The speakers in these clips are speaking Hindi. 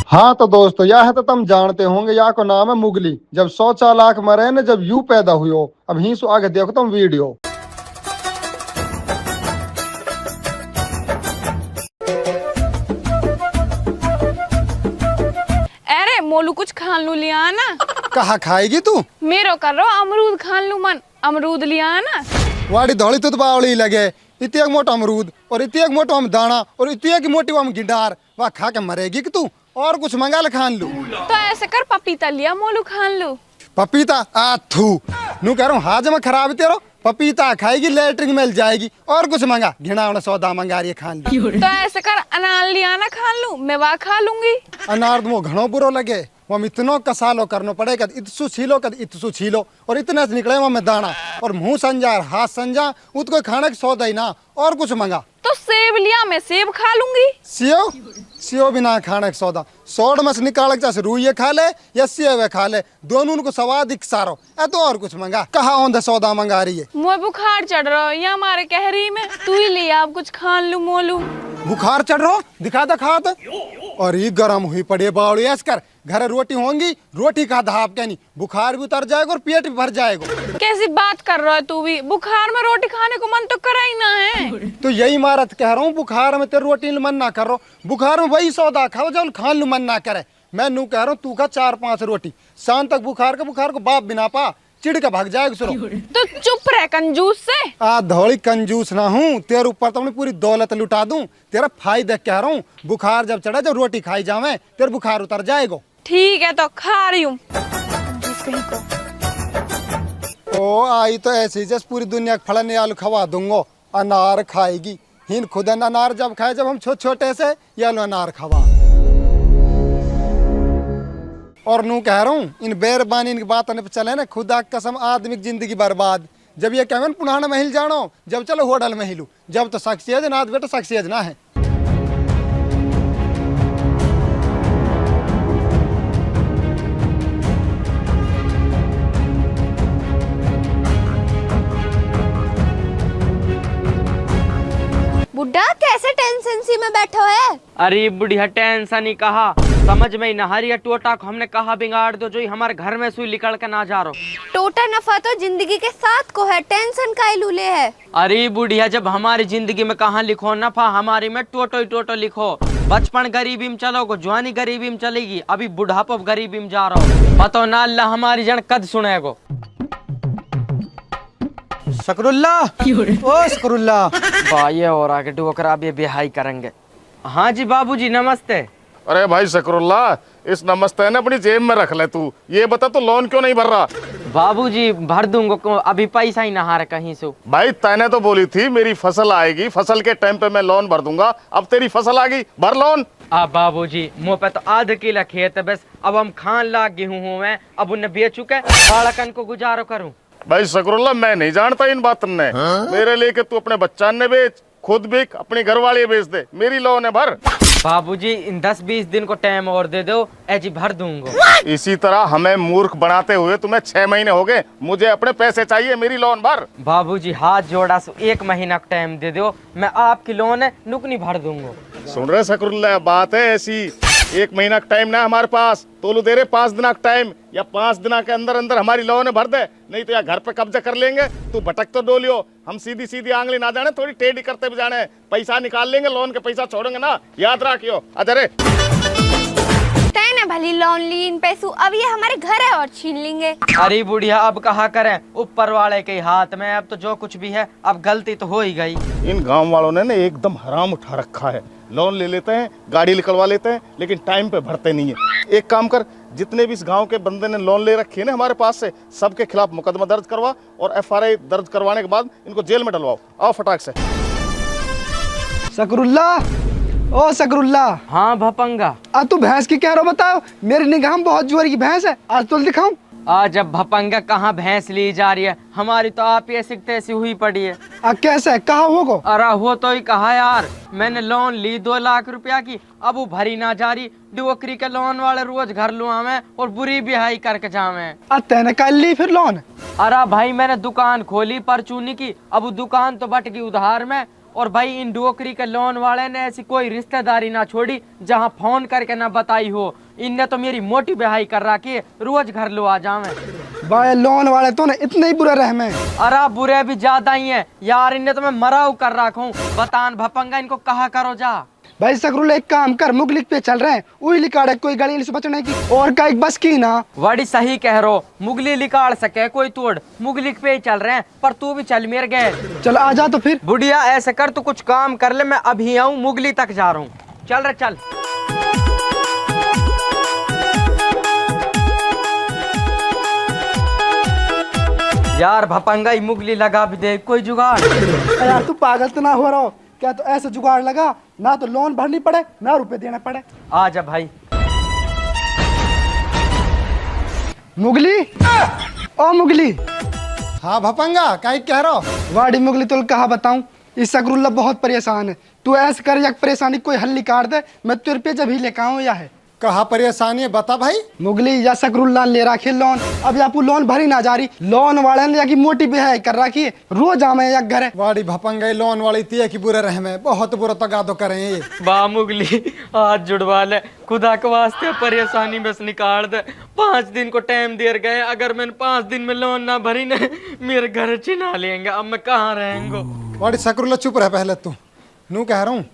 हाँ तो दोस्तों यह है तो तुम जानते होंगे, या को नाम है मुगली। जब 100 चालाक मरे न, जब यू पैदा हुई हो। अब ही सो आगे देखो तुम वीडियो। अरे मोलू कुछ खान लू लिया ना। कहा खाएगी तू? मेरो कर रो अमरूद खान लू मन, अमरूद लिया ना। वाड़ी धौली तुत बावली लगे। इतनी एक मोटा अमरूद और इतनी एक मोटा हम दाना और इतनी एक मोटी हम गिडार, वह खा के मरेगी कि तू? और कुछ मंगा ले खान लू। तो ऐसे कर पपीता लिया मोलू खान लू। पपीता आ थू नू कह रहा हूँ, हाजमा खराब है तेरो। पपीता खाएगी लेटरिन मिल जाएगी। और कुछ मंगा, घिना सौदा मंगा रही है खान लू। तो ऐसे कर अनार लिया ना खान लू, मैं वह खा लूंगी। अनार तो घणो बुरो लगे। वो हम इतनो कसालो करनो पड़ेगा, इतसु छीलो कद इतसु छीलो और इतने से निकले वो में दाना और मुंह संजा और हाथ संजा, उसको खाने की सौदा ही ना। और कुछ मंगा। तो सेब लिया, मैं सेब खा लूंगी। सेव सेव भी ना खाने की सौदा। सोड में से निकाल के रुइये खा ले या सेव खा ले, दोनों को स्वाद एक सारो। ए तो और कुछ मंगा। कहा औंधे सौदा मंगा रही है? मुझे बुखार चढ़ रहा है, या हमारे कह रही मैं तू ही लिया अब कुछ खान लू मोलू। बुखार चढ़ रहा? दिखा दे खा दे। और ये गर्म हुई पड़ी बावड़ी। ऐस कर, घर रोटी होंगी, रोटी खा धाप क्या नहीं, बुखार भी उतर जाएगा और पेट भी भर जाएगा। कैसी बात कर रहा है तू भी? बुखार में रोटी खाने को मन तो करा ही ना है। तो यही मारत कह रहा हूँ, बुखार में तेरे रोटी मन ना कर रहा। बुखार में वही सौदा खाओ जब खान लू मन ना करे। मैं नू कह रहा हूँ, तू खा 4-5 रोटी। शाम तक बुखार को बाप बिना पा चिड़ के भाग जाएगा सुनो। तो चुप रह कंजूस से। धौली कंजूस ना हूँ, तेरे ऊपर तो पूरी दौलत लुटा दूं। तेरा फायदा कह रहा हूँ, बुखार जब चढ़े, जब रोटी खाई जावे, तेरे बुखार उतर जाएगा। ठीक है तो खा रही हूँ। ओ आई तो ऐसी जैसे पूरी दुनिया के फल आलू खवा दूंगो। अनार खाएगी हिन खुद। अनार जब खाए, जब हम छोटे से ये लो अनार खवा। और नू कह रहा हूँ, इन बेरबानी इनकी बात पे चले ना, खुदा कसम आदमी की जिंदगी बर्बाद। जब ये कहें पुराना महल जानो, जब चलो होटल महलू, जब तो शख्सियत ना बेटा, शख्सियत ना है। बुड्ढा कैसे टेंशन सी में बैठो है? अरे बुढ़िया टेंशन ही कहा, समझ में ही ना हरी टोटा को हमने कहा बिगाड़ दो, जो ही हमारे घर में सुई निकल के ना जा रहा। टोटा नफा तो जिंदगी के साथ को है, टेंशन का लूले है। अरे बुढ़िया, जब हमारी जिंदगी में कहाँ लिखो नफा, हमारी में टोटो ही टोटो लिखो। बचपन गरीबी में चलोगे, जवानी गरीबी में चलेगी, अभी बुढ़ापा गरीबी में जा रहा हो। पतो ना अल्लाह हमारी जन कद सुनेगो। शकरुल्ला, ओ शकरुल्ला। भाई और आगे डोकरा भी बिहाई करेंगे। हाँ जी बाबूजी नमस्ते। अरे भाई शकरुल्ला, इस नमस्ते ने अपनी जेब में रख ले। तू ये बता, तो लोन क्यों नहीं भर रहा? बाबूजी भर दूंगा, अभी पैसा ही ना हारे कहीं से। भाई तैने तो बोली थी मेरी फसल आएगी, फसल के टाइम पे मैं लोन भर दूंगा। अब तेरी फसल आ गई, भर लोन। बाबूजी मुँह पे तो आध किला खेत है बस, अब हम खान लाग गेहूं हूँ मैं, अब उन्हें बेच चुके, बालकन को गुजारो करूँ। भाई शकरुल्ला, मैं नहीं जानता इन बातन ने। मेरे लेके तू अपने बच्चा ने बेच, खुद बिक, अपने घर वाले बेच दे, मेरी लोन है भर। बाबूजी इन 10-20 दिन को टाइम और दे दो, ऐसी भर दूंगा। इसी तरह हमें मूर्ख बनाते हुए तुम्हें 6 महीने हो गए। मुझे अपने पैसे चाहिए, मेरी लोन भर। बाबूजी हाथ जोड़ा सो 1 महीना का टाइम दे दो, मैं आपकी लोन है नुकनी भर दूंगा। सुन रहे शकरुल्ला, बात है ऐसी, 1 महीना का टाइम ना हमारे पास, तोलू दे रहे 5 दिन का टाइम, या 5 दिन के अंदर अंदर हमारी लोन भर दे, नहीं तो या घर पे कब्जा कर लेंगे। तू भटक तो डोलियो, हम सीधी सीधी आंगली ना जाने, थोड़ी टेढ़ी करते भी जाने। पैसा निकाल लेंगे, लोन के पैसा छोड़ेंगे ना, याद रखियो। अजरे तैने भली लोन ली इन पैसों, अब ये हमारे घर है और छीन लेंगे। अरे बुढ़िया अब कहा करें, ऊपर वाले के हाथ में, अब तो जो कुछ भी है, अब गलती तो हो ही गई। इन गांव वालों ने ना एकदम हराम उठा रखा है। लोन ले लेते हैं, गाड़ी निकलवा लेते हैं, लेकिन टाइम पे भरते नहीं है। एक काम कर, जितने भी इस गांव के बंदे ने लोन ले रखी है ना हमारे पास से, सबके खिलाफ मुकदमा दर्ज करवा और FRI दर्ज करवाने के बाद इनको जेल में डलवाओ। आओ फटाक से। शकरुल्ला, ओ शकरुल्ला। हाँ भपंगा। तू भैंस की कह रहा बताओ? मेरी निगाह में बहुत जोर की भैंस है, आज तो दिखाऊं। आज अब भपंगा कहाँ भैंस ली जा रही है, हमारी तो आप ही ऐसी तैसी हुई पड़ी है। कैसे कहा होगा? अरे वो तो ही कहा यार, मैंने लोन ली 2 लाख रुपया की, अब वो भरी ना जा रही। डोकरी के लोन वाले रोज घर लुआवे और बुरी बिहाई करके जावे। तैने कल ली फिर लोन? अरे भाई मैंने दुकान खोली परचूनी की, अब वो दुकान तो बट गई उधार में, और भाई इन डोकरी के लोन वाले ने ऐसी कोई रिश्तेदारी ना छोड़ी जहाँ फोन करके ना बताई हो। इनने तो मेरी मोटी बेहाई कर रखी है, रोज घर लो आ जावे। भाई लोन वाले तो ना इतने ही बुरे रहमे। अरे बुरे भी ज्यादा ही हैं यार, इनने तो मैं मराऊ कर रखा हूँ। बतान भपंगा इनको कहा करो जा। भाई सकरुल एक काम कर, मुगलिक पे चल रहे हैं, वही लिकाड़े कोई गाड़ी से बचने की और का एक बस की ना। बड़ी सही कह रहो, मुगली लिकाड़ सके कोई तोड़, मुगलिक पे ही चल रहे हैं। पर तू भी चल मेरे गए। चल आ जा तो फिर। बुढ़िया ऐसे कर, तू कुछ काम कर ले, मैं अभी आऊँ, मुगली तक जा रहा हूँ। चल रे चल। यार भपंगा ही मुगली लगा भी दे कोई जुगाड़। यार तू पागल तो ना हो रहा हो क्या? तो ऐसे जुगाड़ लगा ना तो लोन भरनी पड़े ना रुपए देना पड़े। आ जा भाई। मुगली ओ मुगली। हाँ भपंगा काई कह रहो? वाड़ी मुगली तो कहा बताऊं, इस सकरुल्ला बहुत परेशान है। तू ऐसे कर या परेशानी कोई हल निकाल दे, मैं तेरे पे जब ही लेकर आऊं या है। कहा परेशानी है बता भाई। मुगली या सकरुल्ला ले रखी लोन, अब आपको लोन भरी ना जा रही। लोन वाले ने या की मोटी बेहाई कर रखी है, रोज आमे या घर है। वाड़ी भपंगा लोन वाली तिया की बुरे रहमे, बहुत बुरा तगादो करें ये। बा मुगली हाथ जुड़वा ले, खुदा के वास्ते परेशानी में से निकाल दे। 5 दिन को टाइम दे गए, अगर मैंने 5 दिन में लोन ना भरी ने मेरे घर चिन्हा लेंगे। अब मैं कहाँ रहेंगे? वाड़ी सकरुल्ला चुप रह पहले तू। नू कह रहा हूँ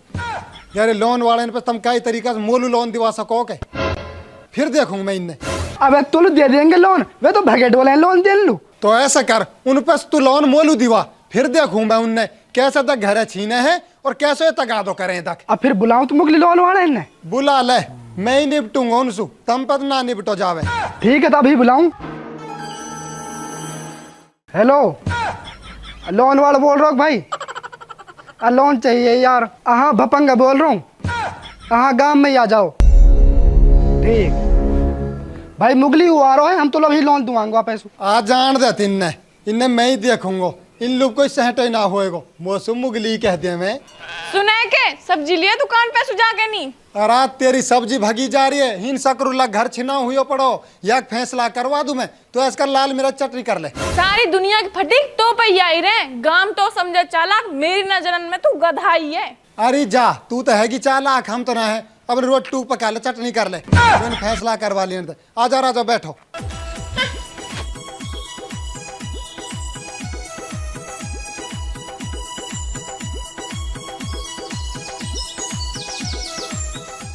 यार लोन वाले पे तुम कई तरीका से मोलू लोन दिवा सको के, फिर देखूंगा मैं इन्हें। अबे तुल दे देंगे लोन, वे तो भगे डोले लोन दे लू। तो ऐसा कर, उन पे तू लोन मोलू दिवा, फिर देखूं मैं उनने कैसे तक घर छीने हैं और कैसे तगादो करें तक। अब फिर बुलाऊं तो मुगली लोन वाले ने? बुला ले, मैं ही निपटूंगा उनसे, तुम पर ना निपटो जावे। ठीक है तो अभी बुलाऊं। हेलो लोन वाला बोल रहा हूँ भाई, लोन चाहिए यार। हाँ भपंगा बोल रहा हूँ, हाँ गांव में ही आ जाओ। ठीक भाई मुगली हुआ रहा है, हम तो अभी लोन दुआंगा पैसों। आ जान दे इन्ने, इन्ने मैं ही देखूंगा, इन लोग कोई सहटे ना होएगो। मौसम मुगली कह दिया मैं। सुने के सब्जी लिए दुकान पे सुजा के नहीं। अरे तेरी सब्जी भगी जा रही है, हिन सकरुल्ला घर छिना हुई पड़ो, या फैसला करवा दूं मैं, तो इसका लाल मिर्च चटनी कर ले। सारी दुनिया की फटीक तो पैया ही रहे, गाम तो समझे चालाक, मेरी नजरन में तू गधा ही है। अरे जा, तू तो हैगी चालाक, हम तो ना है। अब रोटी टू पका ले, चटनी कर ले, मैंने फैसला करवा लिया। आजा राजा बैठो।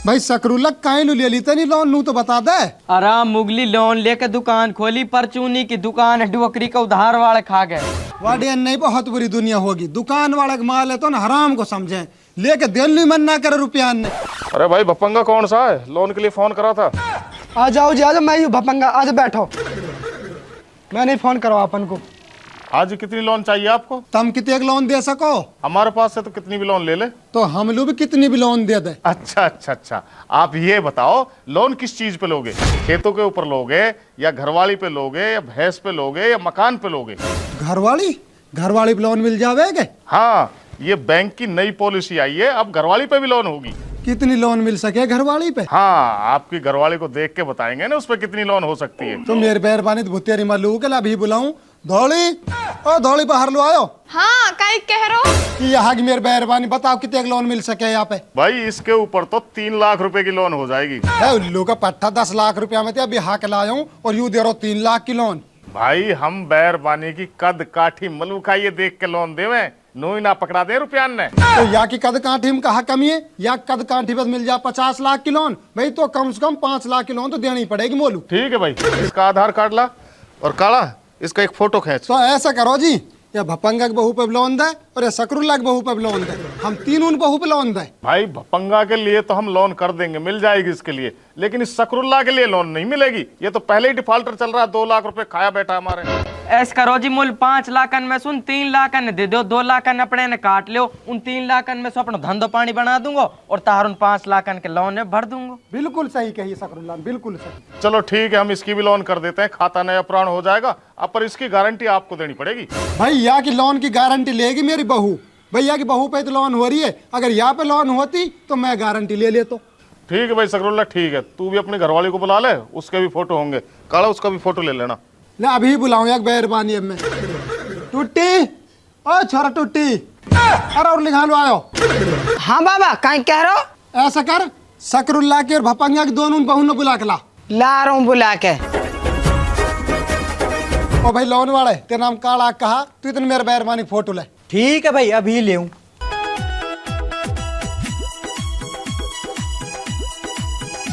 भाई सकरुल्ला काहे लू ले ली तनी लोन, नू तो बता दे। अरे मुगली लोन लेके दुकान खोली, परचूनी की दुकान है, डोकरी का उधार वाले खा गए। वाडिया नहीं, बहुत बुरी दुनिया होगी। दुकान वाले का माल है तो ना हराम को समझे, लेके दिल मन ना करे रुपया ने। अरे भाई भपंगा कौन सा है? लोन के लिए फोन करा था। आ जाओ जी, आ जाओ, मैं ही हूँ भपंगा, आज बैठो। मैंने फोन करो अपन को। आज कितनी लोन चाहिए आपको? तुम कितने लोन दे सको? हमारे पास से तो कितनी भी लोन ले ले। तो हम लोग भी कितनी भी लोन दे दे। अच्छा अच्छा अच्छा, आप ये बताओ लोन किस चीज पे लोगे? खेतों के ऊपर लोगे या घरवाली पे लोगे या भैंस पे लोगे या मकान पे लोगे? घरवाली पे लोन मिल जावेगे? हाँ, ये बैंक की नई पॉलिसी आई है, अब घरवाली पे भी लोन होगी। कितनी लोन मिल सके घरवाली पे? हाँ, आपकी घरवाली को देख के बताएंगे ना उस पर कितनी लोन हो सकती है। तो मेरे मेहरबानी भुतियारी मालू के अभी बुलाऊं। धौली, ओ धौली बाहर लो आयो। हाँ काई कह रहे हो? कि यहाँ की मेरी मेहरबानी बताओ कितने लोन मिल सके यहाँ पे? भाई इसके ऊपर तो 3 लाख रुपए की लोन हो जाएगी। उल्लू का पट्टा 10 लाख रुपया में अभी हाँ के लाया हूँ और यू दे रहा 3 लाख की लोन। भाई हम बैरबानी की कद काठी मलूका ये देख के लोन देवे, नो ही ना पकड़ा दे रुपया ने। तो या की कद काठी में कहा कमी है, या कद काठी बस मिल जाए 50 लाख की लोन, भाई तो कम से कम 5 लाख की लोन तो देनी पड़ेगी मोलू। ठीक है भाई, इसका आधार कार्ड ला और काला इसका एक फोटो खींच। तो ऐसा करो जी, या भपंगा के बहू पे लोन दे और या सकरुल्ला के बहू पे लोन दे, हम तीनों बहू पे लोन दे। भाई भपंगा के लिए तो हम लोन कर देंगे, मिल जाएगी इसके लिए, लेकिन इस सकरुल्ला के लिए लोन नहीं मिलेगी। ये तो पहले ही डिफॉल्टर चल रहा है, 2 लाख रुपए खाया बैठा हमारे। ऐस करो जी, मूल 5 लाखन में सुन 3 लाखन दे दो, 2 लाखन अपने ने काट लो, उन 3 लाखन में से अपना धंधो पानी बना दूंगा और तार उन 5 लाखन के लोन भर दूंगा। बिल्कुल सही कही सकरुल्ला, बिल्कुल सही। चलो ठीक है, हम इसकी भी लोन कर देते हैं, खाता नया पुराना हो जाएगा, अब पर इसकी गारंटी आपको देनी पड़ेगी। भैया की लोन की गारंटी लेगी मेरी बहू, भैया की बहू पे तो लोन हो रही है, अगर यहाँ पे लोन होती तो मैं गारंटी ले लेता। ठीक है भाई सकरुल्ला, ठीक है, तू भी अपनी घरवाली को बुला ले, उसके भी फोटो होंगे, काला उसका भी फोटो ले लेना। ले अभी बुलाऊं एक मेहरबानी। अब मैं टूटी, ओ छोरा टुट्टी, अरे और लिखा लो आयो। हाँ बाबा कहीं कह रहे हो? ऐसा कर, शकरुल्ला के और भपंगा के दोनों बहू ने बुला के ला। ला रहा हूँ बुला के। ओ भाई लोन वाले, तेरा नाम काला कहा, तू इतने मेरे मेहरबानी फोटो ले। ठीक है भाई अभी ले हूँ।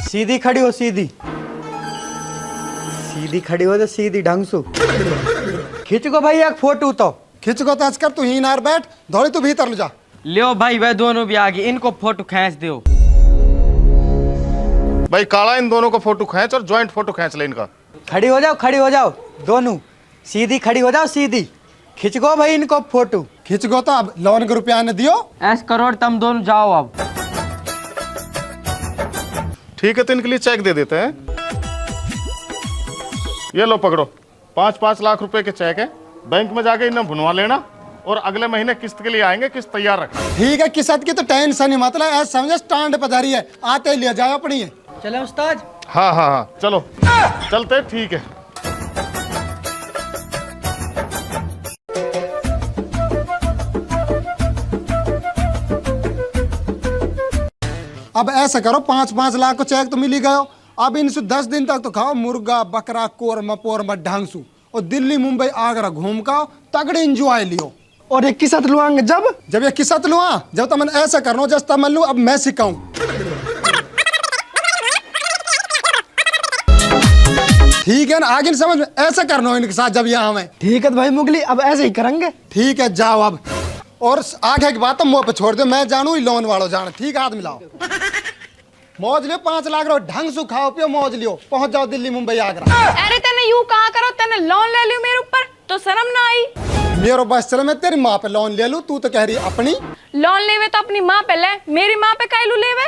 सीधी खड़ी हो, सीधी सीधी खड़ी हो तो सीधी ढंग से खींच को भाई एक फोटो तो। खिंच को तो कर, तू ही नार बैठ, धोड़ी तू भीतर ले जा। लियो भाई वह दोनों भी आगे, इनको फोटो खींच दो। भाई काला, इन दोनों को फोटो खींच और ज्वाइंट फोटो खींच ले इनका। खड़ी हो जाओ, खड़ी हो जाओ दोनों, सीधी खड़ी हो जाओ सीधी। खींच को भाई इनको फोटो। खिंच को तो अब लोन के रुपया ने दियो। ऐस करोड़ तुम दोनों जाओ अब। ठीक है, तो इनके लिए चेक दे देते हैं। ये लो पकड़ो, 5-5 लाख रुपए के चेक है। बैंक में जाके इन्हें भुनवा लेना और अगले महीने किस्त के लिए आएंगे, किस्त तैयार रखना। ठीक है, किस्त की तो टेंशन ही मतलब, ऐसा समझे स्टैंड पे धरी है, आते ही ले जाओ अपनी है। चले उस्ताद। हाँ हाँ हाँ, चलो चलते, ठीक है। अब ऐसा करो, 5-5 लाख को चेक तो मिल ही गयो। अब इनसे 10 दिन तक तो खाओ मुर्गा बकरा कोरमा पोरमा ढंग से, और दिल्ली मुंबई आगरा घूम का तगड़े इंजॉय लियो। और एक किस्त लुआंगे जब ये किस्त लुआ, जब तमन ऐसा करनो जब तमन लू, अब मैं सिखाऊं। ठीक है ना, आगे समझ में ऐसा करना इनके साथ जब यहाँ में। ठीक है तो भाई मुगली अब ऐसे ही करेंगे। ठीक है जाओ अब, और आगे की बात तो मुंह पे छोड़ दो, मैं जानू ही लोन वालों जान। ठीक है, आदमी लाओ, मौज लियो, 5 लाख रो ढंग से खाओ पियो, मौज लियो, पहुंच जाओ दिल्ली मुंबई आगरा। अरे तेने यूं कहा करो, तेने लोन ले लियो मेरे ऊपर तो शर्म ना आई? मेरे बस चले, मैं तेरी माँ पे लोन ले लूं, तू तो कह रही अपनी। लोन लेवे तो अपनी माँ पे ले, मेरी माँ पे काहे लू लेवे?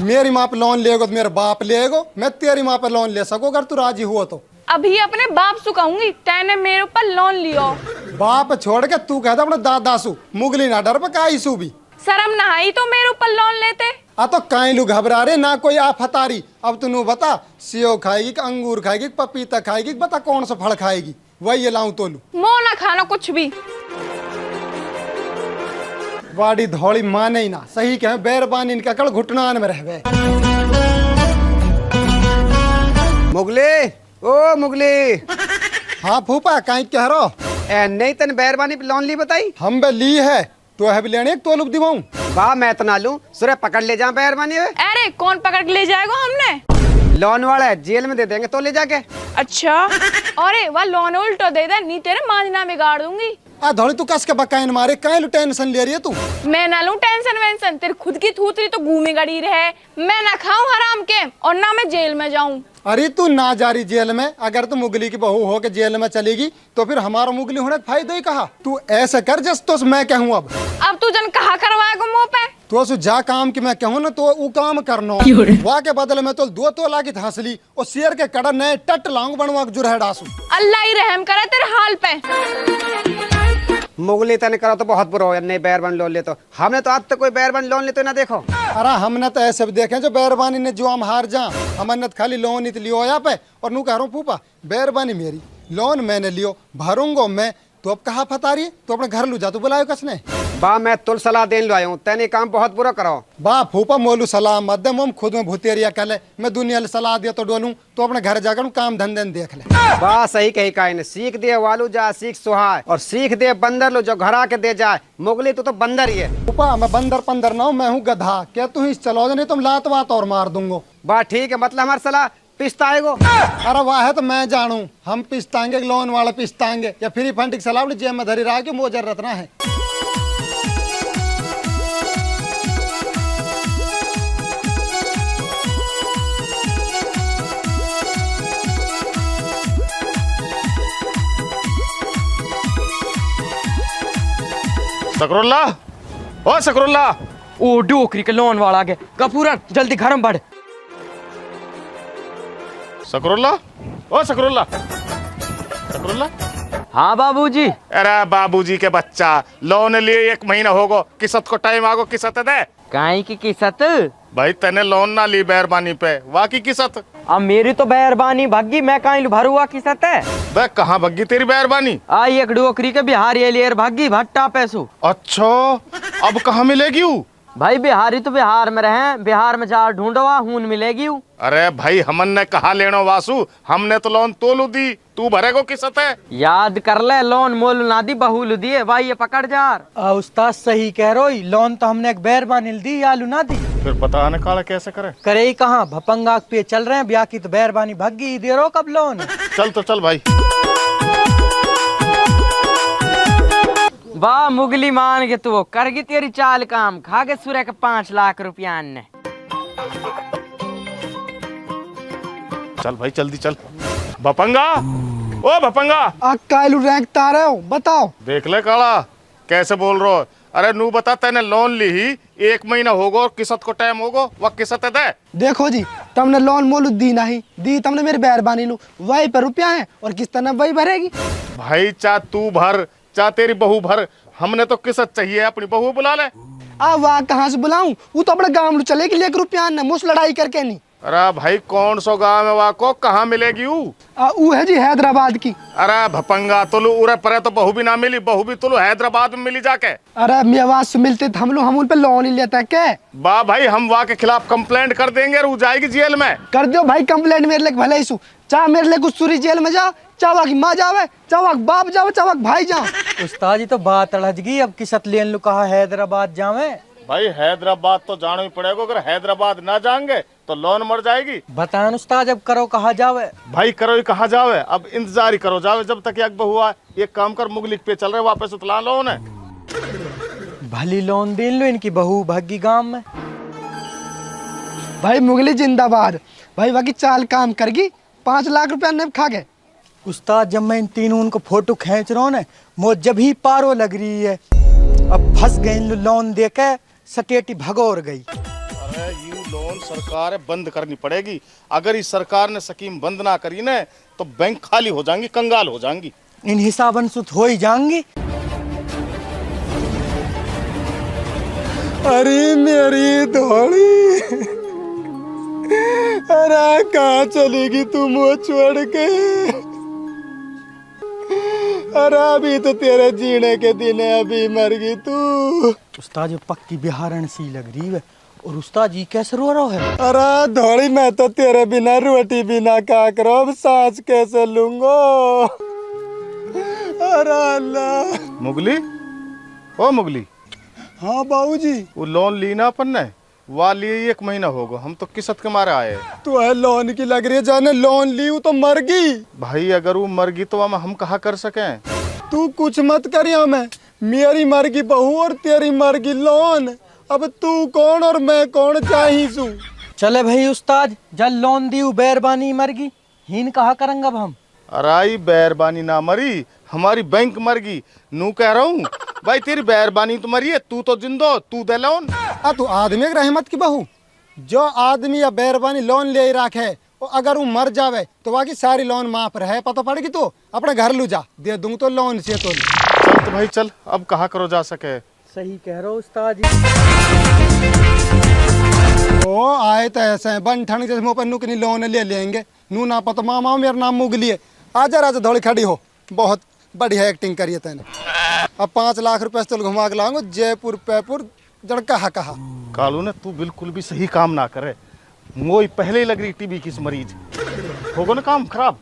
मेरी माँ पे लोन लेगो तो मेरे बाप लेगो, मैं तेरी माँ पे लोन ले सको अगर तू राजी हुआ तो। अभी अपने बाप से कहूंगी तेने मेरे ऊपर लोन लियो। बाप छोड़ के तू कहता अपने दादा सु, मुगली ना डर पे काई सु भी। शर्म ना आई तो मेरे ऊपर लोन लेते? आ तो काई लू घबरा रहे ना, कोई आफत आ रही। अब तू बता, सेव खाएगी कि अंगूर खाएगी कि पपीता खाएगी, बता कौन सा फल खाएगी, वही ये लाऊं तो लू। मोह ना खाना कुछ भी। वाड़ी धौली माने ही ना, सही कहे बैरबान इनका कल घुटनान में रहवे। मुगली, ओ मुगली। हाँ फूफा, कहीं कह रहो? नहीं तन बैरबानी पे लोन ली बताई? हम बे ली है, तो है भी लेने तो लुक दिवाऊं। वाह मैं तो ना लूं, सुरे पकड़ ले जा बैरबानी में। अरे कौन पकड़ के ले जाएगा? हमने लोन वाला है, जेल में दे देंगे तो ले जाके। अच्छा, अरे वह लोन उल्टो दे दे, नहीं तेरे मांझना बिगाड़ दूंगी। आ धौली तू कस के बकाइन मारे, काहे टेंशन ले रही है तू? मैं ना लूं टेंशन वेंशन, तेरी खुद की थूतरी तो घूमे गड़ी रहे। मैं ना खाऊं हराम के और ना मैं जेल में जाऊं। अरे तू ना जा रही जेल में, अगर तू मुगली की बहू हो के जेल में चलेगी तो फिर हमारा मुगली होने का फायदा ही कहा। तू ऐसा कर जस तो मैं कहूँ अब तू जन कहा करवाएगा मुंह पे? तो जा काम की मैं कहूँ ना, तो वो काम करना वाह के बदले में तो 2 तोला की हंसली और शेर के कड़ा नए टट लाऊंग बनवा के जुरह डासू। अल्लाह ही रहम करे तेरे हाल पे। मुगली तने करो तो बहुत बुरा हो, नहीं बैरबान लोन ले तो। हमने तो आज तक कोई बैरबान लोन ले तो ना देखो। अरे हमने तो ऐसे भी देखे जो बैरबानी ने जो हम हार जा, हमने तो खाली लोन ही लियो यहाँ पे। और नू कह रहा हूँ फूफा, बैरबानी मेरी, लोन मैंने लियो, भरूंगा मैं। तो अब कहाँ फता रही है, तो अपने घर लू जा, तू बुलायो कसने? बा मैं तुल सलाह देन लो आया हूँ, तेने काम बहुत बुरा करो। बा फूफा मोलू सलाह मत दे, मोम खुद में भूतेरिया कल मैं दुनिया सलाह दिया तो डोलूं, तो अपने घर जाकर काम धंधे देख ले। बा सही कही काहे ने, सीख दे वालू जा सीख सुहाय, और सीख दे बंदर लो जो घर आके दे जाए। मुगली तू तो बंदर ही है। फूफा मैं बंदर पंदर ना हूँ, मैं हूँ गधा। क्या तू ही चलो, नहीं तुम लात वात और मार दूंगो। बा ठीक है, मतलब हमारी सलाह पिस्ताएगो। अरे वाह है तो मैं जानू, हम पिस्ताएंगे लोन वाला पिस्ताएंगे या फ्री फंड की सलाह जेब में धरी रहा कि मुझे जरूरत ना है। शकरुल्ला, ओ शकरुल्ला। ओ डोकरी के लोन वाला गए, कपूरन जल्दी घर में बढ़। शकरुल्ला, ओ शकरुल्ला, शकरुल्ला। हाँ बाबूजी। अरे बाबूजी के बच्चा, लोन लिए 1 महीना होगो, किस्त को टाइम आगो, किस्त दे। काई की किस्त? भाई तने लोन ना ली बैरबानी पे, वाकी किस्त। अब मेरी तो मेहरबानी भग्गी, मैं कहीं भरुआ की सतह बे कहाँ भग्गी तेरी मेहरबानी? आई एक डोकरी के बिहारी लेर भग्गी भट्टा पैसू। अच्छा अब कहाँ मिलेगी वो? भाई बिहारी तो बिहार में रहे, बिहार में जा ढूंढवा हून मिलेगी वो। अरे भाई हमन ने कहा लेनो वासु, हमने तो लोन तोलू दी, तू भरेगो किस सतह? याद कर ले, लोन मोल ना दी बहुल दिए भाई, ये पकड़ जार। उस्ताद सही कह रहे हो, लोन तो हमने एक बैरबानी दी आलू ना दी। फिर पता आने काला कैसे करे? करे ही कहाँ, भपंगा पे चल रहे हैं, ब्याह की तो बैरबानी भग्गी दे रहो कब लोन। चल तो चल भाई। वाह मुगली मान के तू करगी तेरी चाल काम, खा के सूर्य के 5 लाख रुपया ने। चल भाई जल्दी चल। भपंगा, ओ भपंगा, कालू रैंक तारे हो, बताओ। देख ले काला कैसे बोल रहे हो। अरे नू बता, तेने लोन ली ही 1 महीना होगो और किस्त को टाइम होगो, वह किस्त दे। देखो जी, तुमने लोन मोलू दी नहीं दी, तुमने मेरी बैरबानी लू वही पर रुपया है और किस्त न वही भरेगी। भाई चा तू भर चा तेरी बहू भर, हमने तो किस्त चाहिए, अपनी बहू बुला ले। वाह कहाँ से बुलाऊं, वो तो अपने गाँव में चलेगी लेकर रुपया न, मुझ लड़ाई करके नहीं। अरे भाई कौन सो गाँव में वाह को कहाँ मिलेगी वो है जी हैदराबाद की। अरे भपंगा तुलू उरे परे तो बहू भी ना मिली, बहू भी तुलू हैदराबाद में मिली जाके। अरे मेवाज से मिलते थे हम उन पे लोन ही लेते क्या। वाह भाई हम वहाँ के खिलाफ कंप्लेंट कर देंगे, रू जाएगी जेल में। कर दो भाई कंप्लेंट, मेरे लिए भले ही चाह मेरे लिए कुछ सूरी जेल में जाओ, चावा की माँ जावे, चावा बाप जावे, चावा भाई जाओ। उस्ताद जी तो बात अड़ज गई, अब किस्त लेन लो कहा हैदराबाद जावे। भाई हैदराबाद तो जाना ही पड़ेगा, अगर हैदराबाद ना जाएंगे तो लोन मर जाएगी। बतान उस्ताद अब करो कहा जावे। भाई करो ही कहा जावे, अब इंतजार ही करो जावे जब तक एक बहू आए। एक काम कर, मुगलिक पे चल रहे वापस उतला लो उन्हें। भली लोन दे लो, इनकी बहू भागी गांव में। भाई मुगली जिंदाबाद। भाई बाकी चाल काम करगी, 5 लाख रुपया ने खा गए। उस्ताद जब मैं इन तीनों उनको फोटो खींच रहा हूँ ना, मुझ जब ही पारो लग रही है, अब फंस गई लोन दे के, सटेटी भगोर गई। अरे ये लोन सरकार बंद करनी पड़ेगी, अगर इस सरकार ने स्कीम बंद ना करी ना तो बैंक खाली हो जाएंगी, कंगाल हो जाएंगी। इन हिसाबन सुत हो ही जाएंगी। अरे मेरी धोड़ी, अरे कहाँ चलेगी तू मुँह छोड़ के। अरे अभी तो तेरे जीने के दिन है, अभी मर गई तू। उस्ताद पक्की बिहारन सी लग रही है, और उस्ताद जी कैसे रो रहा है। अरे धोड़ी मैं तो तेरे बिना रोटी बिना का करो, अब सांस कैसे लूंगा। अरे अल्लाह। मुगली, ओ मुगली। हाँ बाबूजी। वो लोन ली ना अपन ने, वह लिए 1 महीना होगा, हम तो किस्त के मारे आए। तो है लोन की लग रही है, जाने लोन ली वो तो मर गई। भाई अगर वो मर गई तो हम कहा कर सके। तू कुछ मत करिया, मैं मेरी मर गई बहू और तेरी मर गई लोन, अब तू कौन और मैं कौन चाहिए। चले भाई उस्ताद, जल लोन दी बैरबानी मर गई, हीन कहा करेंगे अब हम। अरे बैरबानी ना मरी, हमारी बैंक मर गई। नू कह रहा हूँ भाई तेरी बैरबानी तो मरी है, तू तो जिंदो, तू दे लोन। तू आदमी की रहमत की बहू, जो आदमी या बैरबानी लोन ले रखे, अगर वो मर जावे तो बाकी सारी लोन माफ रहे, पता पड़ेगी तो अपने घर लू जा, दे दूंग तो लोन से तो। चल तो भाई चल, अब कहाँ करो जा सके। सही कह रहे हो उस्ताद जी। ओ आए तो ऐसे बन ठंड जैसे मुँह पर नुकनी लोन ले लेंगे, नू ना पता मामा मेरा नाम मुगली है। आजा राजा थोड़ी खड़ी हो, बहुत बढ़िया एक्टिंग करी है तेने। अब 5 लाख रुपए से घुमा के लाऊंगा जयपुर पैपुर जड़ कहा। कालू ने तू बिल्कुल भी सही काम ना करे, मोई पहले ही लग रही टीबी की मरीज होगो ना काम खराब।